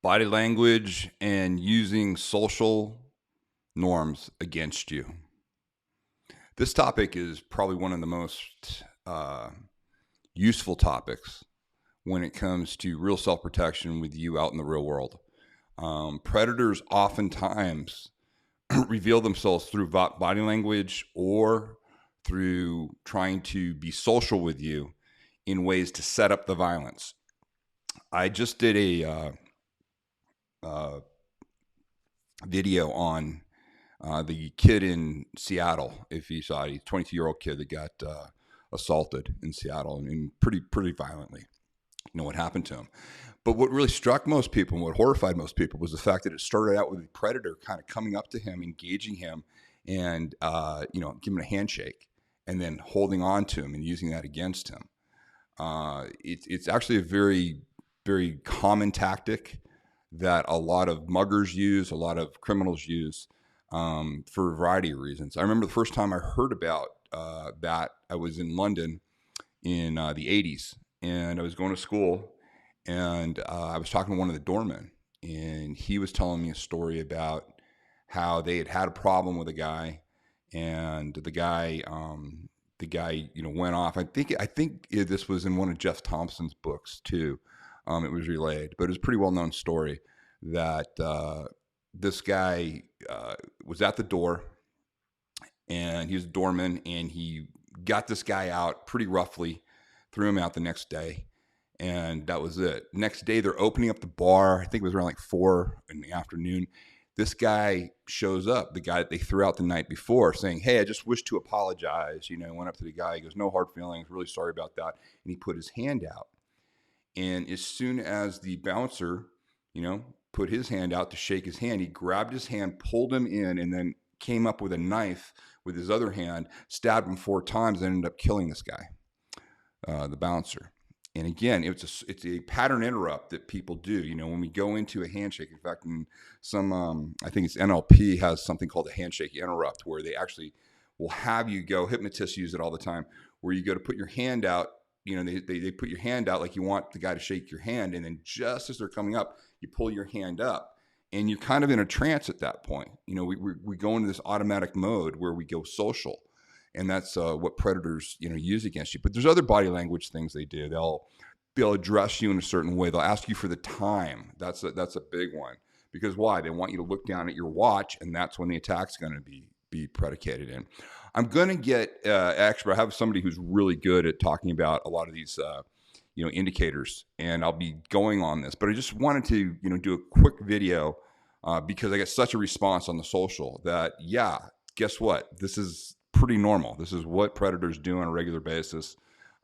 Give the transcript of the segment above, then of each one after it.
body language and using social norms against you. This topic is probably one of the most useful topics when it comes to real self-protection with you out in the real world. Predators oftentimes reveal themselves through body language or through trying to be social with you in ways to set up the violence. I just did a video on the kid in Seattle. If you saw it, he's a 22-year-old kid that got assaulted in Seattle and pretty violently. You know what happened to him. But what really struck most people and what horrified most people was the fact that it started out with the predator kind of coming up to him, engaging him, and giving him a handshake, and then holding on to him and using that against him. It's actually a very, very common tactic that a lot of muggers use, a lot of criminals use for a variety of reasons. I remember the first time I heard about that, I was in London in the 80s, and I was going to school, and I was talking to one of the doormen, and he was telling me a story about how they had a problem with a guy, and the guy went off. I think this was in one of Jeff Thompson's books too. It was relayed, but it was a pretty well-known story that this guy was at the door, and he was a doorman, and he got this guy out pretty roughly, threw him out the next day, and that was it. Next day, they're opening up the bar. I think it was around like 4 in the afternoon. This guy shows up, the guy that they threw out the night before, saying, "Hey, I just wish to apologize." Went up to the guy. He goes, "No hard feelings. Really sorry about that." And he put his hand out. And as soon as the bouncer, put his hand out to shake his hand, he grabbed his hand, pulled him in, and then came up with a knife with his other hand, stabbed him 4 times, and ended up killing this guy, the bouncer. And again, it's a pattern interrupt that people do. When we go into a handshake, in fact, in some, I think it's NLP has something called a handshake interrupt, where they actually will have you go, hypnotists use it all the time, where you go to put your hand out, they put your hand out like you want the guy to shake your hand. And then just as they're coming up, you pull your hand up, and you're kind of in a trance at that point. We go into this automatic mode where we go social. And that's what predators, use against you. But there's other body language things they do. They'll address you in a certain way. They'll ask you for the time. That's a big one. Because why? They want you to look down at your watch, and that's when the attack's going to be predicated in. I'm going to get actually, I have somebody who's really good at talking about a lot of these indicators, and I'll be going on this. But I just wanted to do a quick video because I get such a response on the social that, yeah, guess what? This is pretty normal. This is what predators do on a regular basis.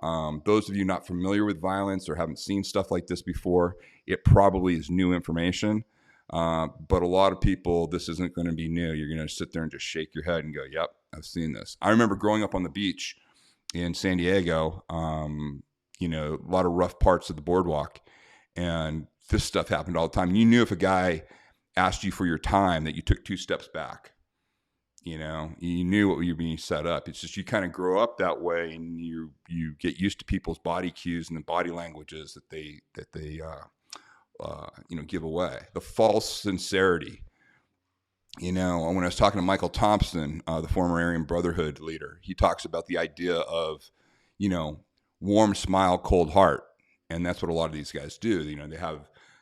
Those of you not familiar with violence or haven't seen stuff like this before, it probably is new information. But a lot of people, this isn't going to be new. You're going to sit there and just shake your head and go, "Yep, I've seen this." I remember growing up on the beach in San Diego, a lot of rough parts of the boardwalk, and this stuff happened all the time. You knew if a guy asked you for your time that you took 2 steps back. You knew what you were being set up. It's just you kind of grow up that way, and you get used to people's body cues and the body languages that they give away. The false sincerity. When I was talking to Michael Thompson, the former Aryan Brotherhood leader, he talks about the idea of, warm smile, cold heart, and that's what a lot of these guys do.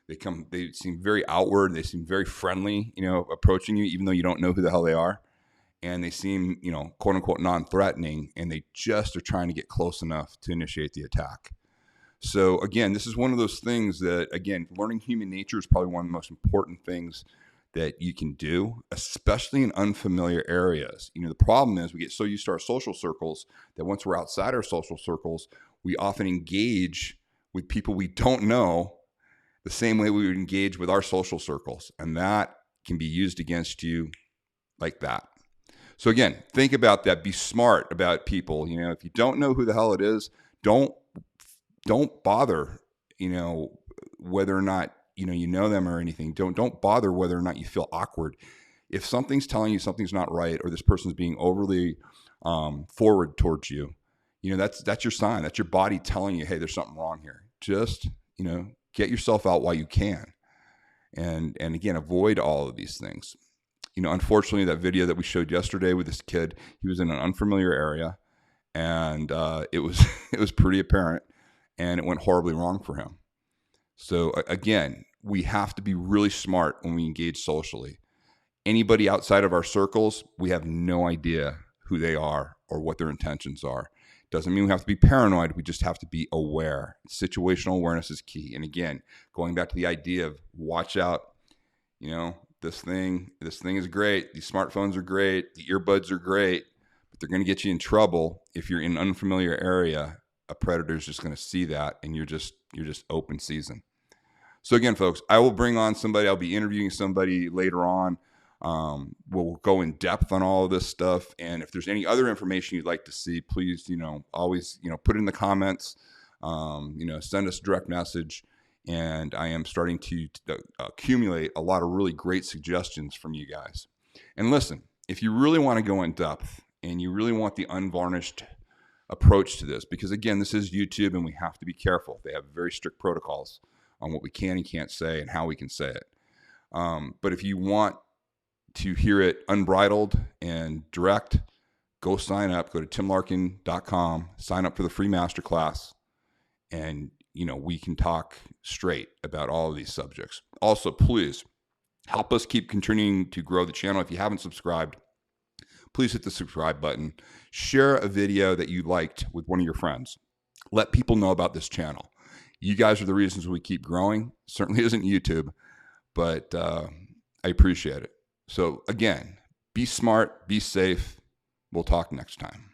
They seem very outward. They seem very friendly, approaching you, even though you don't know who the hell they are. And they seem, quote unquote, non-threatening, and they just are trying to get close enough to initiate the attack. So again, this is one of those things that, again, learning human nature is probably one of the most important things that you can do, especially in unfamiliar areas. The problem is we get so used to our social circles that once we're outside our social circles, we often engage with people we don't know the same way we would engage with our social circles. And that can be used against you like that. So again, think about that. Be smart about people. If you don't know who the hell it is, don't bother, whether or not, you know them or anything. Don't bother whether or not you feel awkward. If something's telling you something's not right, or this person's being overly forward towards you, that's your sign. That's your body telling you, hey, there's something wrong here. Just, get yourself out while you can. And again, avoid all of these things. Unfortunately, that video that we showed yesterday with this kid, he was in an unfamiliar area, and it was it was pretty apparent, and it went horribly wrong for him. So again, we have to be really smart when we engage socially. Anybody outside of our circles, we have no idea who they are or what their intentions are. Doesn't mean we have to be paranoid. We just have to be aware. Situational awareness is key. And again, going back to the idea of watch out, this thing is great. These smartphones are great. The earbuds are great, but they're going to get you in trouble if you're in an unfamiliar area. A predator is just going to see that, and you're just open season. So again, folks, I will bring on somebody. I'll be interviewing somebody later on. We'll go in depth on all of this stuff. And if there's any other information you'd like to see, please, always, put it in the comments, send us a direct message. And I am starting to accumulate a lot of really great suggestions from you guys. And listen, if you really want to go in depth and you really want the unvarnished approach to this, because again, this is YouTube and we have to be careful. They have very strict protocols on what we can and can't say and how we can say it. But if you want to hear it unbridled and direct, go sign up. Go to timlarkin.com, sign up for the free masterclass, and we can talk straight about all of these subjects. Also, please help us keep continuing to grow the channel. If you haven't subscribed, please hit the subscribe button. Share a video that you liked with one of your friends. Let people know about this channel. You guys are the reasons we keep growing. Certainly isn't YouTube, but I appreciate it. So again, be smart, be safe. We'll talk next time.